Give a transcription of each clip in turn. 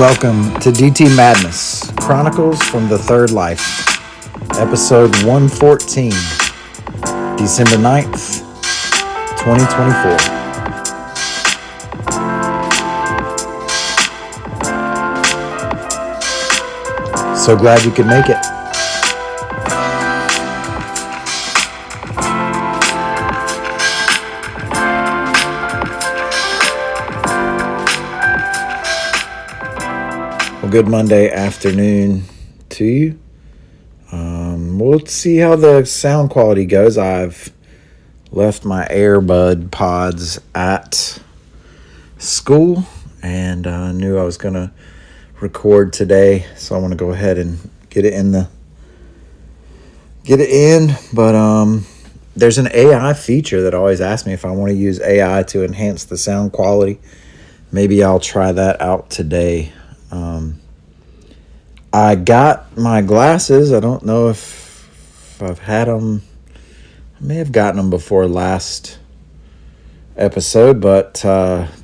Welcome to DT Madness, Chronicles from the Third Life, episode 114, December 9th, 2024. So glad you could make it. Good Monday afternoon to you. We'll see how the sound quality goes. I've left my earbud pods at school and knew I was going to record today, so I want to go ahead and get it in. But there's an AI feature that always asks me if I want to use AI to enhance the sound quality. Maybe I'll try that out today. I got my glasses. I don't know if I've had them. I may have gotten them before last episode, but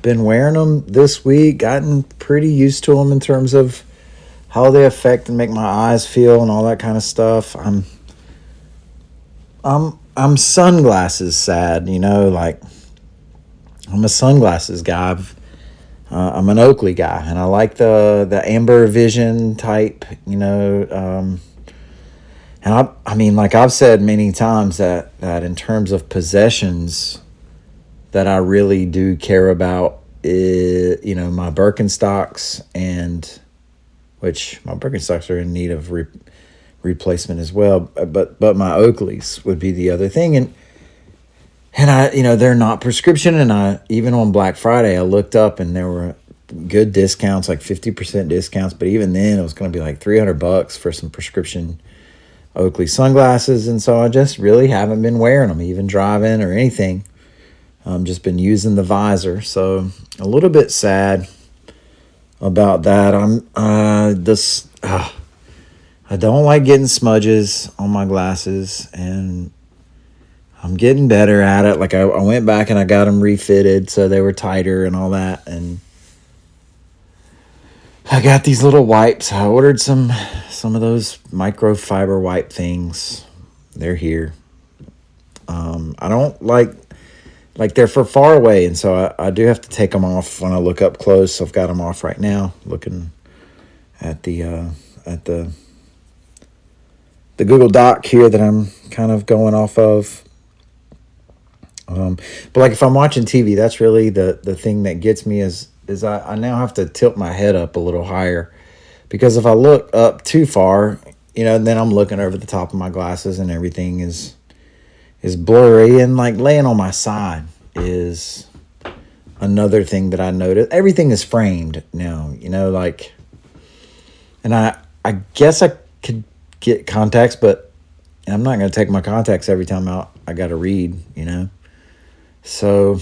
been wearing them this week. Gotten pretty used to them in terms of how they affect and make my eyes feel and all that kind of stuff. I'm sunglasses sad, like I'm a sunglasses guy. I'm an Oakley guy, and I like the amber vision type, and I mean, like I've said many times that in terms of possessions that I really do care about is, my Birkenstocks, and which my Birkenstocks are in need of replacement as well, but my Oakleys would be the other thing, and I, they're not prescription. And I, even on Black Friday, I looked up and there were good discounts, like 50% discounts. But even then, it was going to be like $300 for some prescription Oakley sunglasses. And so I just really haven't been wearing them, even driving or anything. Just been using the visor. So a little bit sad about that. I don't like getting smudges on my glasses, and I'm getting better at it. Like I went back and I got them refitted so they were tighter and all that. And I got these little wipes. I ordered some of those microfiber wipe things. They're here. I don't like they're for far away, and so I do have to take them off when I look up close. I've got them off right now, looking at the Google Doc here that I'm kind of going off of. But like if I'm watching TV, that's really the thing that gets me is I now have to tilt my head up a little higher, because if I look up too far, then I'm looking over the top of my glasses and everything is blurry, and like laying on my side is another thing that I noticed. Everything is framed now, and I guess I could get contacts, but I'm not going to take my contacts every time I got to read, So,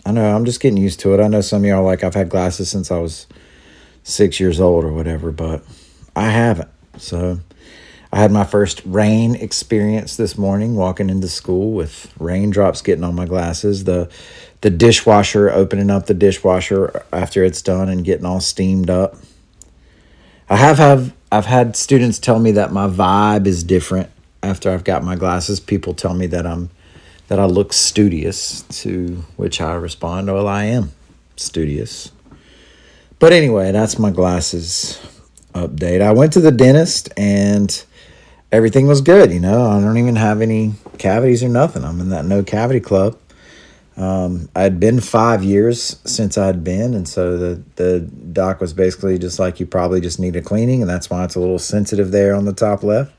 I know, I'm just getting used to it. I know some of y'all like, I've had glasses since I was 6 years old or whatever, but I haven't. So, I had my first rain experience this morning, walking into school with raindrops getting on my glasses. The dishwasher, opening up the dishwasher after it's done and getting all steamed up. I've had students tell me that my vibe is different after I've got my glasses. People tell me that I look studious, to which I respond, well, I am studious. But anyway, that's my glasses update. I went to the dentist and everything was good. I don't even have any cavities or nothing. I'm in that no cavity club. I'd been 5 years since I'd been, and so the doc was basically just like, you probably just need a cleaning, and that's why it's a little sensitive there on the top left.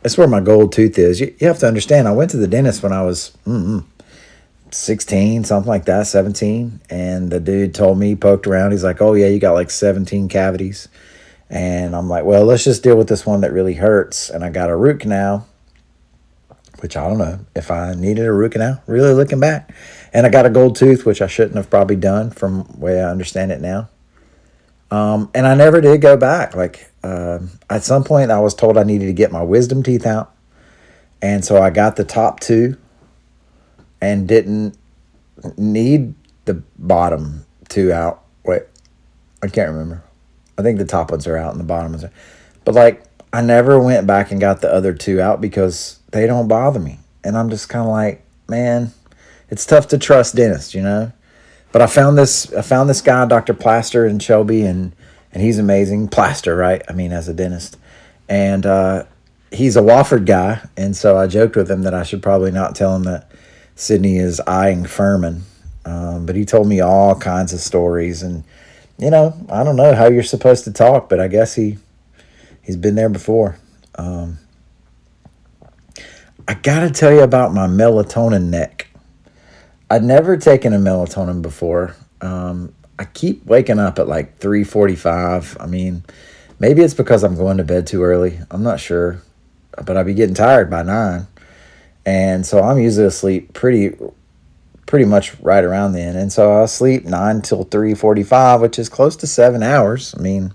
That's where my gold tooth is. You have to understand, I went to the dentist when I was 16, something like that, 17. And the dude told me, poked around, he's like, oh yeah, you got like 17 cavities. And I'm like, well, let's just deal with this one that really hurts. And I got a root canal, which I don't know if I needed a root canal, really looking back. And I got a gold tooth, which I shouldn't have probably done from the way I understand it now. And I never did go back. At some point I was told I needed to get my wisdom teeth out. And so I got the top two and didn't need the bottom two out. I can't remember. I think the top ones are out and the bottom ones are. But like, I never went back and got the other two out because they don't bother me. And I'm just kind of like, man, it's tough to trust dentists, you know? But I found this guy, Dr. Plaster in Shelby, and he's amazing. Plaster, right? I mean, as a dentist. And he's a Wofford guy. And so I joked with him that I should probably not tell him that Sydney is eyeing Furman. But he told me all kinds of stories. And, you know, I don't know how you're supposed to talk, but I guess he's been there before. I got to tell you about my melatonin neck. I'd never taken a melatonin before. I keep waking up at like 3:45. I mean, maybe it's because I'm going to bed too early. I'm not sure. But I'd be getting tired by 9. And so I'm usually asleep pretty much right around then. And so I'll sleep 9 till 3:45, which is close to 7 hours. I mean,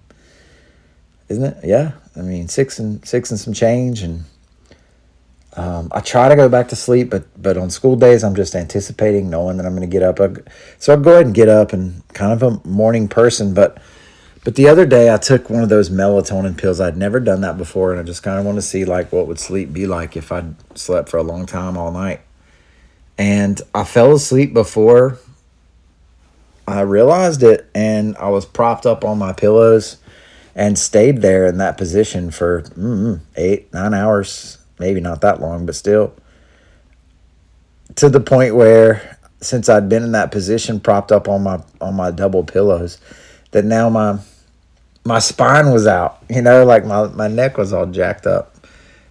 isn't it? Yeah. I mean, six and some change. And I try to go back to sleep, but on school days, I'm just anticipating, knowing that I'm going to get up. So I'll go ahead and get up, and kind of a morning person. But the other day, I took one of those melatonin pills. I'd never done that before, and I just kind of want to see like what would sleep be like if I'd slept for a long time all night. And I fell asleep before I realized it, and I was propped up on my pillows and stayed there in that position for 8, 9 hours. Maybe not that long, but still. To the point where, since I'd been in that position, propped up on my double pillows, that now my spine was out. You know, like my neck was all jacked up.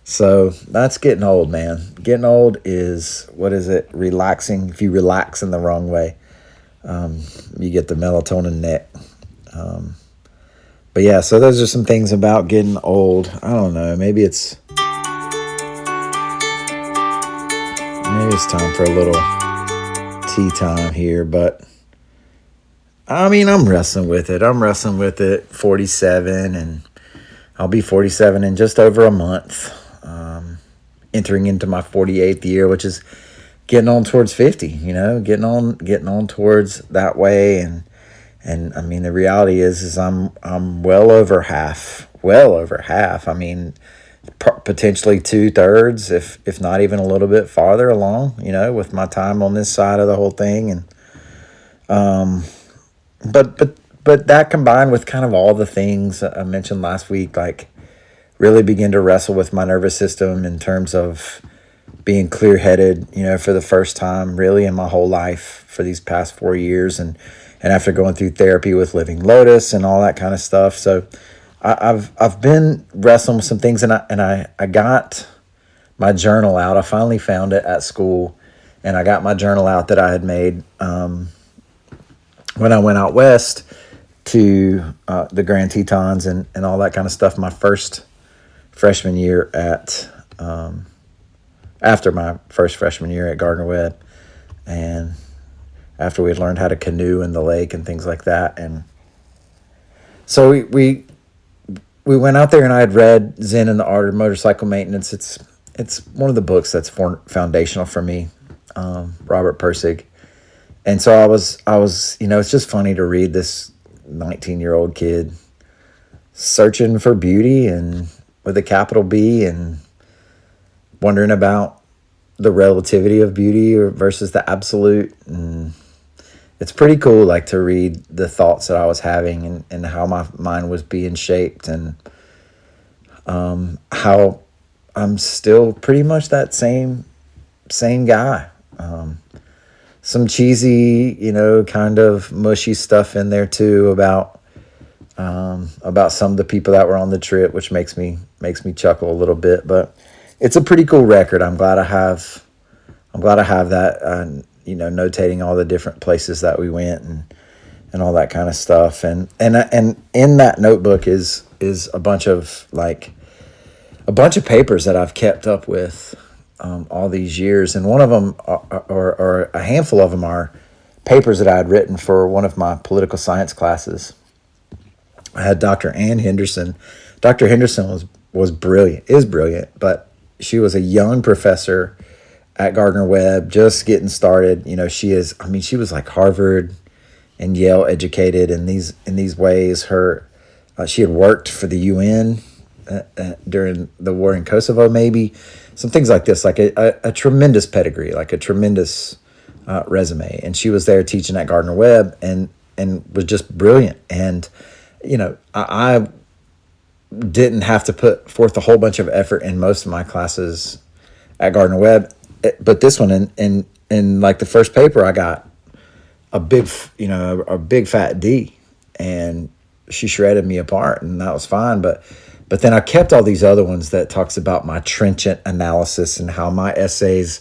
So that's getting old, man. Getting old is, what is it? Relaxing. If you relax in the wrong way, you get the melatonin neck. But yeah, so those are some things about getting old. I don't know. Maybe it's time for a little tea time here, but I mean, I'm wrestling with it. 47, and I'll be 47 in just over a month. Entering into my 48th year, which is getting on towards 50, you know, getting on towards that way. And I mean, the reality is I'm well over half. I mean, potentially 2/3, if not even a little bit farther along, you know, with my time on this side of the whole thing. And but that combined with kind of all the things I mentioned last week, like really begin to wrestle with my nervous system in terms of being clear-headed, you know, for the first time really in my whole life for these past 4 years, and after going through therapy with Living Lotus and all that kind of stuff. So I've been wrestling with some things, and I got my journal out. I finally found it at school, and I got my journal out that I had made when I went out west to the Grand Tetons and all that kind of stuff. My first freshman year after my first freshman year at Gardner-Webb, and after we had learned how to canoe in the lake and things like that. And so we went out there, and I had read Zen and the Art of Motorcycle Maintenance. It's one of the books that's foundational for me, Robert Pirsig. And so I was, you know, it's just funny to read this 19-year-old kid searching for beauty, and with a capital B, and wondering about the relativity of beauty versus the absolute. And it's pretty cool, like, to read the thoughts that I was having and how my mind was being shaped, and how I'm still pretty much that same guy. Some cheesy, you know, kind of mushy stuff in there too about some of the people that were on the trip, which makes me chuckle a little bit. But it's a pretty cool record. I'm glad I have that. You know, notating all the different places that we went and all that kind of stuff. And in that notebook is a bunch of papers that I've kept up with all these years. And one of them, or a handful of them, are papers that I had written for one of my political science classes. I had Dr. Ann Henderson. Dr. Henderson was brilliant, is brilliant, but she was a young professor at Gardner-Webb, just getting started. You know, she was like Harvard and Yale educated in these ways. She had worked for the UN during the war in Kosovo, maybe some things like this, like a tremendous pedigree, like a tremendous resume. And she was there teaching at Gardner Webb, and was just brilliant. And I didn't have to put forth a whole bunch of effort in most of my classes at Gardner Webb, but this one, in like the first paper, I got a big fat D, and she shredded me apart, and that was fine. But then I kept all these other ones that talks about my trenchant analysis and how my essays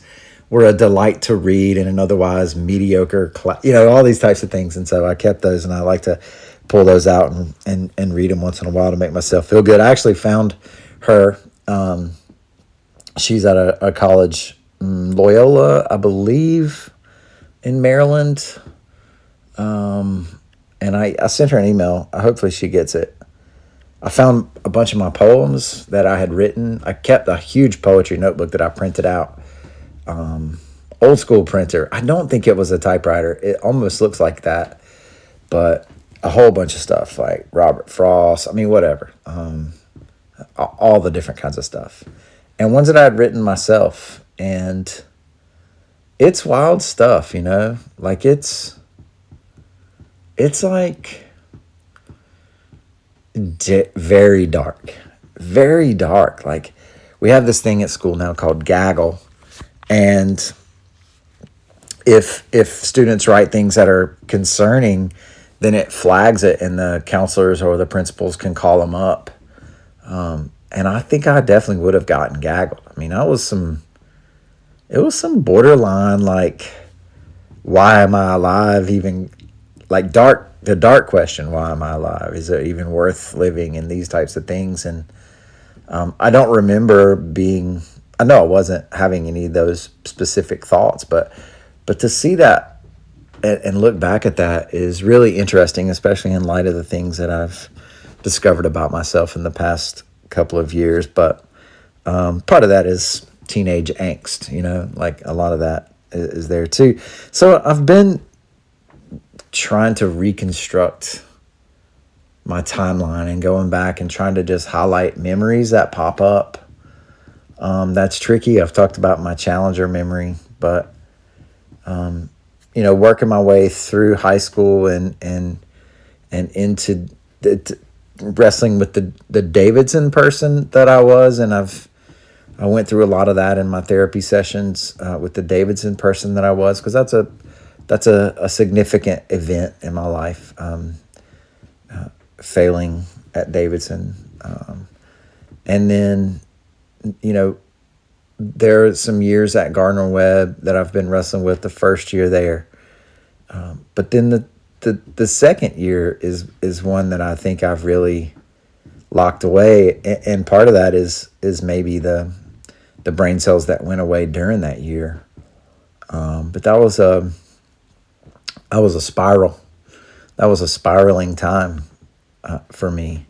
were a delight to read in an otherwise mediocre class, all these types of things. And so I kept those, and I like to pull those out and read them once in a while to make myself feel good. I actually found her. She's at a college, Loyola, I believe, in Maryland. And I sent her an email. Hopefully she gets it. I found a bunch of my poems that I had written. I kept a huge poetry notebook that I printed out. Old school printer. I don't think it was a typewriter. It almost looks like that. But a whole bunch of stuff like Robert Frost. I mean, whatever. All the different kinds of stuff. And ones that I had written myself. And it's wild stuff, Like it's like very dark. Very dark. Like, we have this thing at school now called gaggle. And if students write things that are concerning, then it flags it, and the counselors or the principals can call them up. And I think I definitely would have gotten gaggled. I mean, it was some borderline, like, why am I alive? Even like the dark question, why am I alive? Is it even worth living? And these types of things. And I don't remember I know I wasn't having any of those specific thoughts, but to see that and look back at that is really interesting, especially in light of the things that I've discovered about myself in the past couple of years. But part of that is teenage angst, like a lot of that is there too. So I've been trying to reconstruct my timeline and going back and trying to just highlight memories that pop up. That's tricky. I've talked about my Challenger memory, but working my way through high school and into wrestling with the Davidson person that I was, and I went through a lot of that in my therapy sessions with the Davidson person that I was, because that's a significant event in my life, failing at Davidson, and then there are some years at Gardner Webb that I've been wrestling with the first year there. But then the second year is one that I think I've really locked away. And part of that is maybe the brain cells that went away during that year. But that was a spiral. That was a spiraling time for me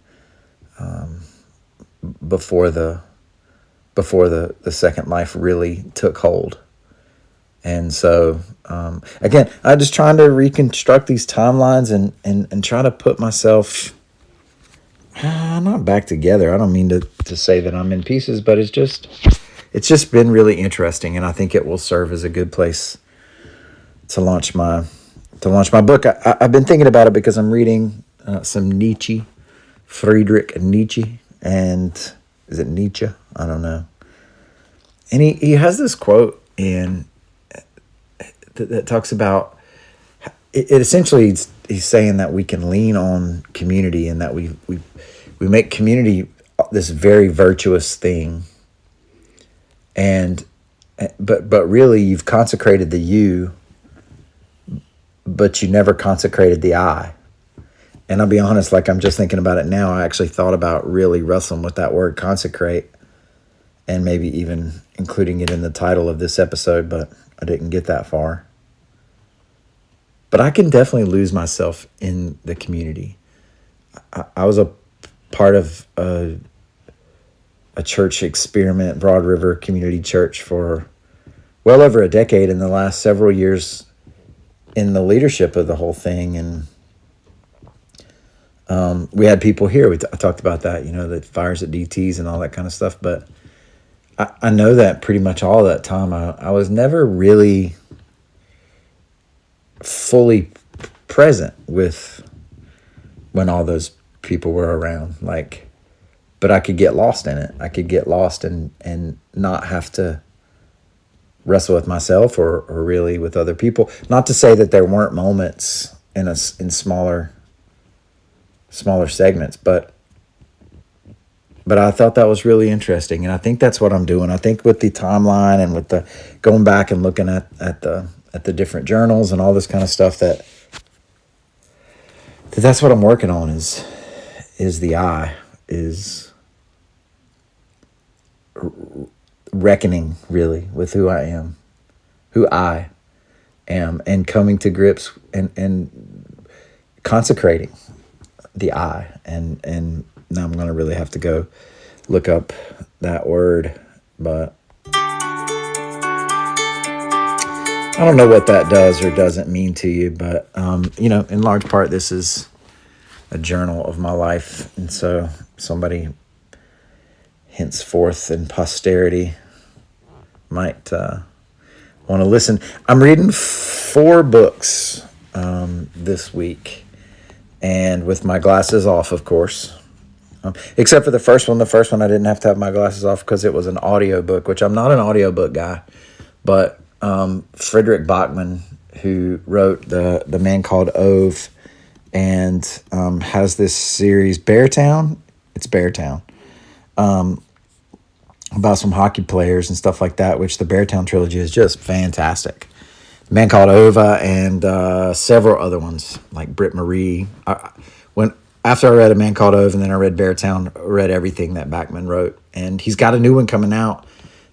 before the second life really took hold. And so, again, I'm just trying to reconstruct these timelines and try to put myself not back together. I don't mean to say that I'm in pieces, but it's just been really interesting, and I think it will serve as a good place to launch my book. I've been thinking about it because I'm reading some Nietzsche, Friedrich Nietzsche, and is it Nietzsche? I don't know. And he has this quote that talks about it. Essentially, he's saying that we can lean on community, and that we make community this very virtuous thing. But really, you've consecrated the you, but you never consecrated the I. And I'll be honest, like, I'm just thinking about it now. I actually thought about really wrestling with that word consecrate, and maybe even including it in the title of this episode, but I didn't get that far. But I can definitely lose myself in the community. I was a part of a church experiment, Broad River Community Church, for well over a decade. In the last several years, in the leadership of the whole thing. And we had people here. I talked about that, the fires at DTs and all that kind of stuff. But I know that pretty much all that time I was never really fully present with when all those people were around. But I could get lost in it. I could get lost and not have to wrestle with myself or really with other people. Not to say that there weren't moments in smaller segments, but I thought that was really interesting, and I think that's what I'm doing. I think with the timeline and with the going back and looking at the different journals and all this kind of stuff, that's what I'm working on is the I, is reckoning really with who I am, and coming to grips and consecrating the I. And now I'm going to really have to go look up that word, but I don't know what that does or doesn't mean to you, but in large part, this is a journal of my life, and so somebody henceforth in posterity might want to listen. I'm reading 4 books this week, and with my glasses off, of course. Except for the first one. The first one I didn't have to have my glasses off because it was an audio book, which I'm not an audiobook guy, but Frederick Bachman, who wrote the Man Called Ove, and has this series Beartown. It's Beartown, about some hockey players and stuff like that. Which the Beartown trilogy is just fantastic. Man Called Ova and several other ones like Britt Marie. After I read A Man Called Ove and then I read Beartown, I read everything that Bachman wrote, and he's got a new one coming out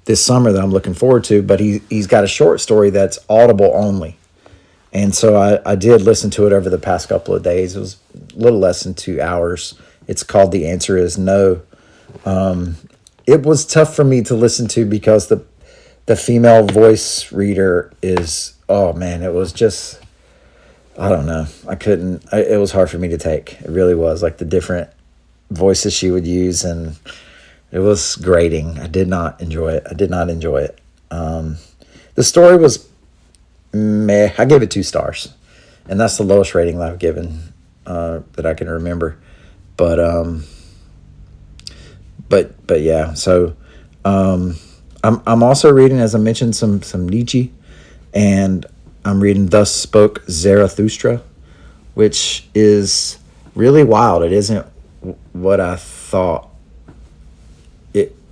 this summer that I'm looking forward to. But he's got a short story that's Audible only. And so I did listen to it over the past couple of days. It was a little less than 2 hours. It's called The Answer Is No. It was tough for me to listen to because the female voice reader is, oh man, it was just, I don't know. It was hard for me to take. It really was, like the different voices she would use, and it was grating. I did not enjoy it. The story was meh. I gave it 2 stars, and that's the lowest rating that I've given that I can remember. But yeah. So I'm also reading, as I mentioned, some Nietzsche, and I'm reading Thus Spoke Zarathustra, which is really wild. It isn't what I thought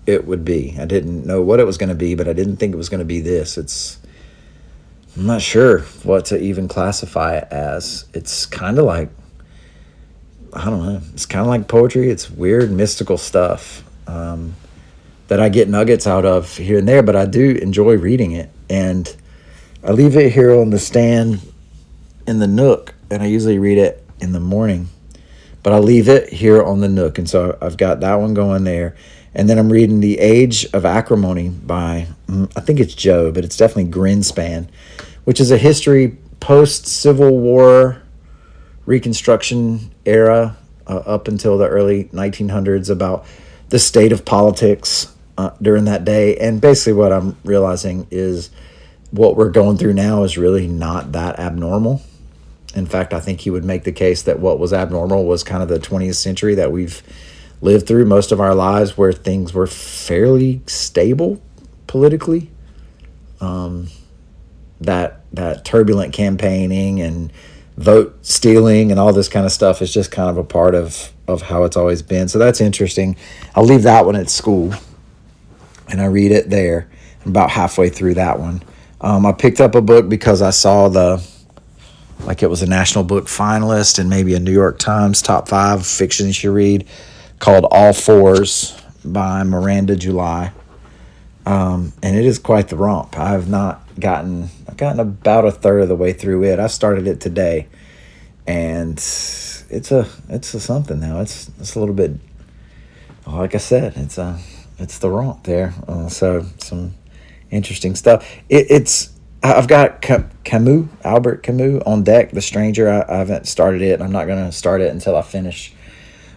it would be. I didn't know what it was going to be, but I didn't think it was going to be this. I'm not sure what to even classify it as. It's kind of like, I don't know. It's kind of like poetry. It's weird, mystical stuff that I get nuggets out of here and there, but I do enjoy reading it. And I leave it here on the stand in the Nook, and I usually read it in the morning, but I leave it here on the Nook. And so I've got that one going there. And then I'm reading The Age of Acrimony by, I think it's Joe, but it's definitely Greenspan, which is a history post-Civil War Reconstruction era up until the early 1900s about the state of politics during that day. And basically what I'm realizing is what we're going through now is really not that abnormal. In fact, I think he would make the case that what was abnormal was kind of the 20th century that we've lived through most of our lives, where things were fairly stable politically. That turbulent campaigning and vote stealing and all this kind of stuff is just kind of a part of how it's always been. So that's interesting. I'll leave that one at school, and I read it there. I'm about halfway through that one. I picked up a book because I saw it was a National Book finalist and maybe a New York Times top 5 fiction you should read, called All Fours by Miranda July. And it is quite the romp. I've gotten about a third of the way through it. I started it today, and it's a something now. It's a little bit, like I said, it's the romp there. So some interesting stuff. It's I've got Camus, Albert Camus, on deck. The Stranger. I haven't started it. I'm not gonna start it until I finish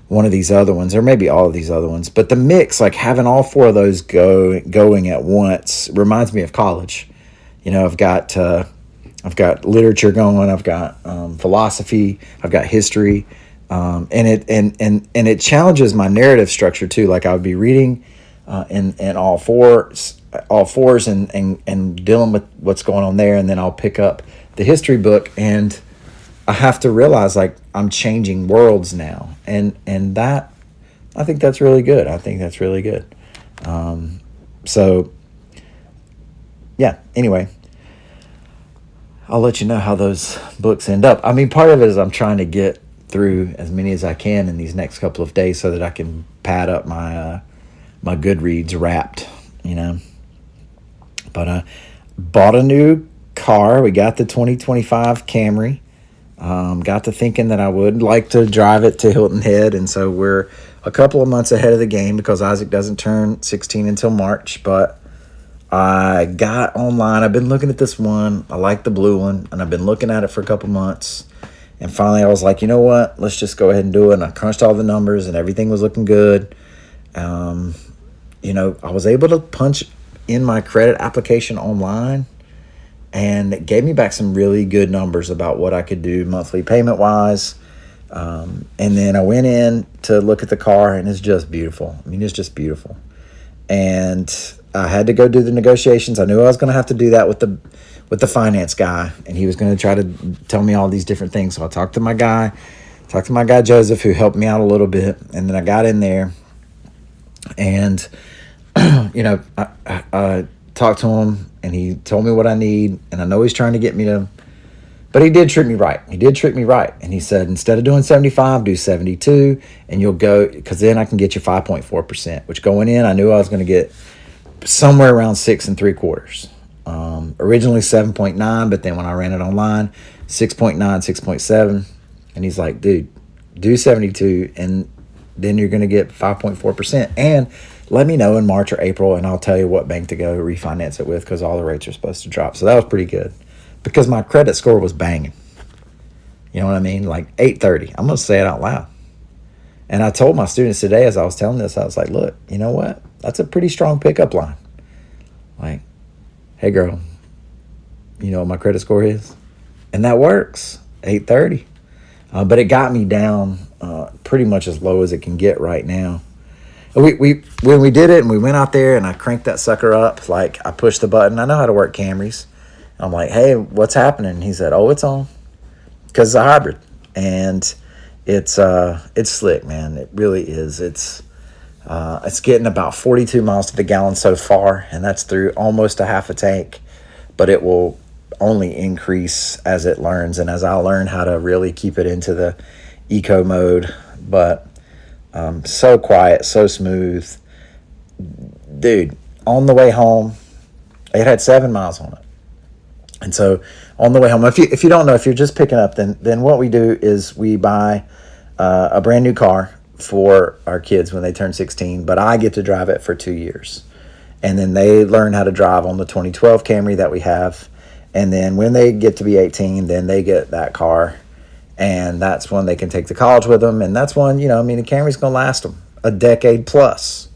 one of these other ones, or maybe all of these other ones. But the mix, like having all four of those going at once, reminds me of college. You know, I've got literature going. I've got philosophy. I've got history, and it challenges my narrative structure too. Like I would be reading in all fours, and dealing with what's going on there, and then I'll pick up the history book, and I have to realize like I'm changing worlds now, and that I think that's really good. I think that's really good. So yeah. Anyway, I'll let you know how those books end up. I mean, part of it is I'm trying to get through as many as I can in these next couple of days so that I can pad up my Goodreads Wrapped, you know. But I bought a new car. We got the 2025 Camry. Got to thinking that I would like to drive it to Hilton Head, and so we're a couple of months ahead of the game because Isaac doesn't turn 16 until March. But I got online. I've been looking at this one. I like the blue one, and I've been looking at it for a couple months. And finally, I was like, you know what? Let's just go ahead and do it. And I crunched all the numbers, and everything was looking good. You know, I was able to punch in my credit application online, and it gave me back some really good numbers about what I could do monthly payment wise. And then I went in to look at the car, and it's just beautiful. I mean, it's just beautiful. And I had to go do the negotiations. I knew I was going to have to do that with the finance guy, and he was going to try to tell me all these different things. So I talked to my guy Joseph, who helped me out a little bit, and then I got in there, and you know, I talked to him, and he told me what I need, and I know he's trying to get me to, but he did trick me right. And he said, instead of doing 75, do 72, and you'll go, because then I can get you 5.4%, which going in, I knew I was going to get somewhere around 6 3/4. Originally 7.9, but then when I ran it online, 6.9, 6.7, and he's like, dude, do 72, and then you're going to get 5.4%, and let me know in March or April, and I'll tell you what bank to go refinance it with, because all the rates are supposed to drop. So that was pretty good, because my credit score was banging. You know what I mean? Like 830. I'm going to say it out loud. And I told my students today, as I was telling this, I was like, look, you know what? That's a pretty strong pickup line. Like, hey, girl, you know what my credit score is? And that works, 830. But it got me down pretty much as low as it can get right now. When we did it and we went out there and I cranked that sucker up, like I pushed the button. I know how to work Camrys. I'm like, hey, what's happening? He said, oh, it's on, because it's a hybrid, and it's slick, man. It really is. It's getting about 42 miles to the gallon so far, and that's through almost a half a tank. But it will only increase as it learns, and as I learn how to really keep it into the eco mode. But so quiet, so smooth, dude. On the way home, it had 7 miles on it. And so on the way home, if you don't know, if you're just picking up, then what we do is we buy a brand new car for our kids when they turn 16, but I get to drive it for 2 years. And then they learn how to drive on the 2012 Camry that we have. And then when they get to be 18, then they get that car. And that's when they can take to college with them. And that's when, you know, I mean, the Camry's going to last them a decade plus.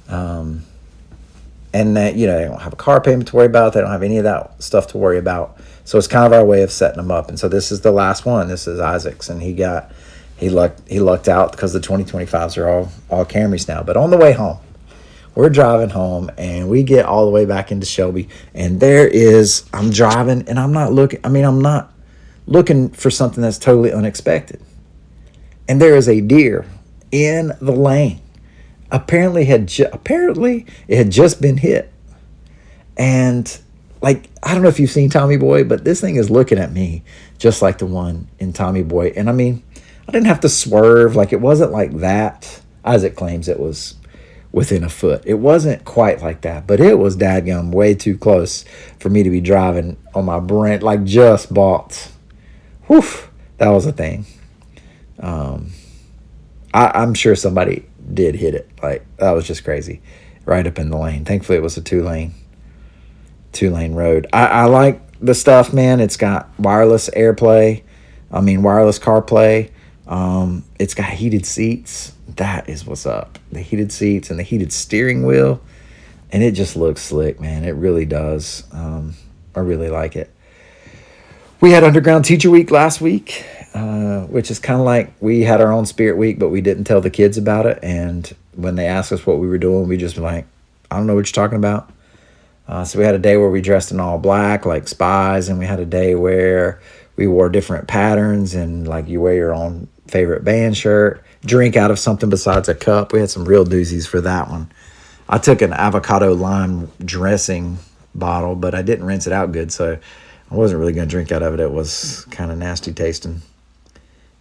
And that, you know, they don't have a car payment to worry about. They don't have any of that stuff to worry about. So it's kind of our way of setting them up. And so this is the last one. This is Isaac's, and he lucked out because the 2025s are all Camrys now. But on the way home, we're driving home, and we get all the way back into Shelby, and I'm driving, and I'm not looking for something that's totally unexpected. And there is a deer in the lane. Apparently it had just been hit. And like, I don't know if you've seen Tommy Boy, but this thing is looking at me just like the one in Tommy Boy. And I mean, I didn't have to swerve. Like, it wasn't like that. Isaac claims it was within a foot. It wasn't quite like that, but it was dadgum way too close for me to be driving on my brand, like just bought. Whew, that was a thing. I'm sure somebody did hit it. Like, that was just crazy. Right up in the lane. Thankfully, it was a 2-lane road. I like the stuff, man. It's got wireless CarPlay. It's got heated seats. That is what's up. The heated seats and the heated steering wheel. And it just looks slick, man. It really does. I really like it. We had Underground Teacher Week last week, which is kind of like we had our own Spirit Week, but we didn't tell the kids about it. And when they asked us what we were doing, we just were like, I don't know what you're talking about. So we had a day where we dressed in all black like spies, and we had a day where we wore different patterns, and like you wear your own favorite band shirt, drink out of something besides a cup. We had some real doozies for that one. I took an avocado lime dressing bottle, but I didn't rinse it out good, so I wasn't really going to drink out of it. It was kind of nasty tasting.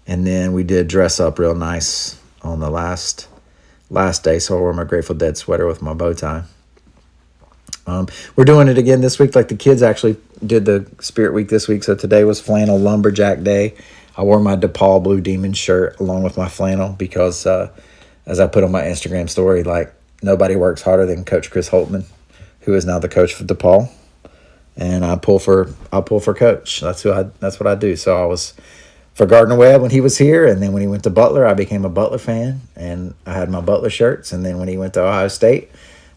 And then we did dress up real nice on the last day, so I wore my Grateful Dead sweater with my bow tie. We're doing it again this week. Like the kids actually did the Spirit Week this week, so today was Flannel Lumberjack Day. I wore my DePaul Blue Demon shirt along with my flannel because, as I put on my Instagram story, like nobody works harder than Coach Chris Holtman, who is now the coach for DePaul. And I'll pull for Coach. That's what I do. So I was for Gardner Webb when he was here, and then when he went to Butler, I became a Butler fan, and I had my Butler shirts. And then when he went to Ohio State,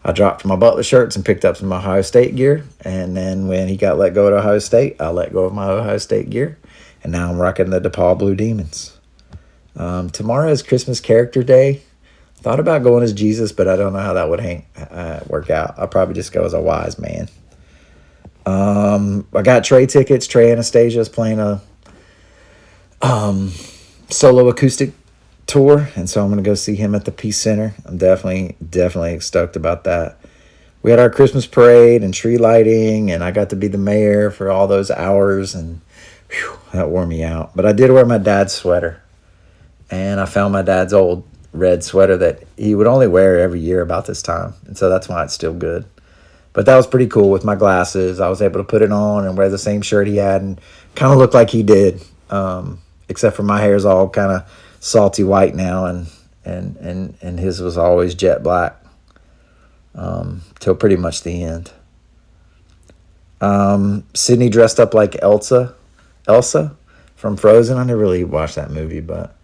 I dropped my Butler shirts and picked up some Ohio State gear. And then when he got let go at Ohio State, I let go of my Ohio State gear, and now I'm rocking the DePaul Blue Demons. Tomorrow is Christmas Character Day. Thought about going as Jesus, but I don't know how that would work out. I'll probably just go as a wise man. I got Trey tickets. Trey Anastasia is playing a solo acoustic tour, and so I'm going to go see him at the Peace Center. I'm definitely stoked about that. We had our Christmas parade and tree lighting, and I got to be the mayor for all those hours, and whew, that wore me out. But I did wear my dad's sweater, and I found my dad's old red sweater that he would only wear every year about this time, and so that's why it's still good. But that was pretty cool with my glasses. I was able to put it on and wear the same shirt he had and kind of look like he did, except for my hair's all kind of salty white now, and his was always jet black till pretty much the end. Sydney dressed up like Elsa from Frozen. I never really watched that movie, but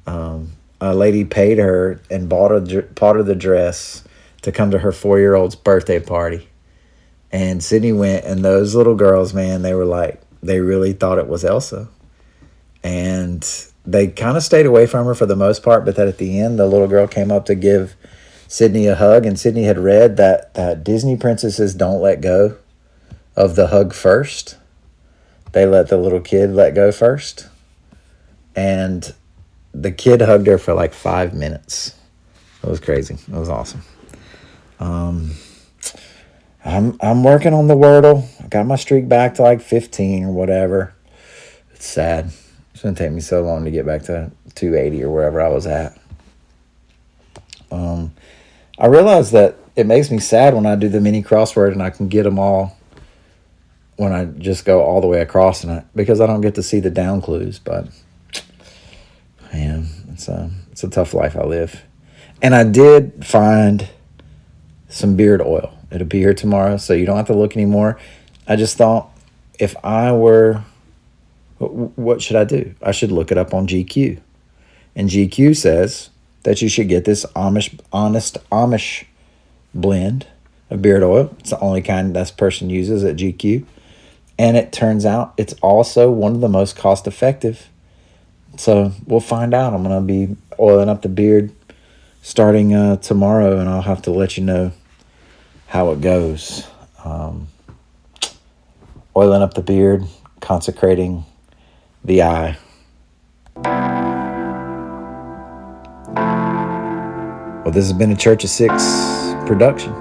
a lady paid her and bought her the dress to come to her 4-year-old's birthday party. And Sydney went, and those little girls, man, they really thought it was Elsa. And they kind of stayed away from her for the most part, but then at the end, the little girl came up to give Sydney a hug, and Sydney had read that Disney princesses don't let go of the hug first. They let the little kid let go first. And the kid hugged her for like 5 minutes. It was crazy. It was awesome. I'm working on the Wordle. I got my streak back to like 15 or whatever. It's sad. It's going to take me so long to get back to 280 or wherever I was at. I realize that it makes me sad when I do the mini crossword and I can get them all when I just go all the way across in it, because I don't get to see the down clues. But man, it's a tough life I live. And I did find some beard oil. It'll be here tomorrow, so you don't have to look anymore. I just thought, if I were, what should I do? I should look it up on GQ. And GQ says that you should get this honest Amish blend of beard oil. It's the only kind this person uses at GQ. And it turns out it's also one of the most cost-effective. So we'll find out. I'm going to be oiling up the beard starting tomorrow, and I'll have to let you know how it goes. Oiling up the beard, consecrating the eye. Well, this has been a Church of Six production,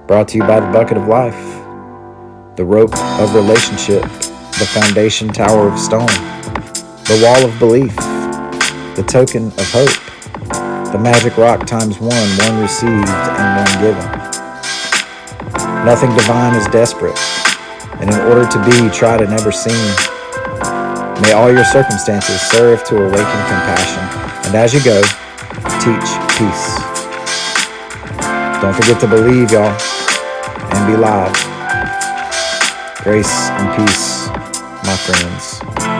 brought to you by the Bucket of Life, the rope of relationship, the foundation tower of stone, the wall of belief, the token of hope, the magic rock times one received and one given. Nothing divine is desperate, and in order to be tried and never seen. May all your circumstances serve to awaken compassion, and as you go, teach peace. Don't forget to believe, y'all, and be live. Grace and peace, my friends.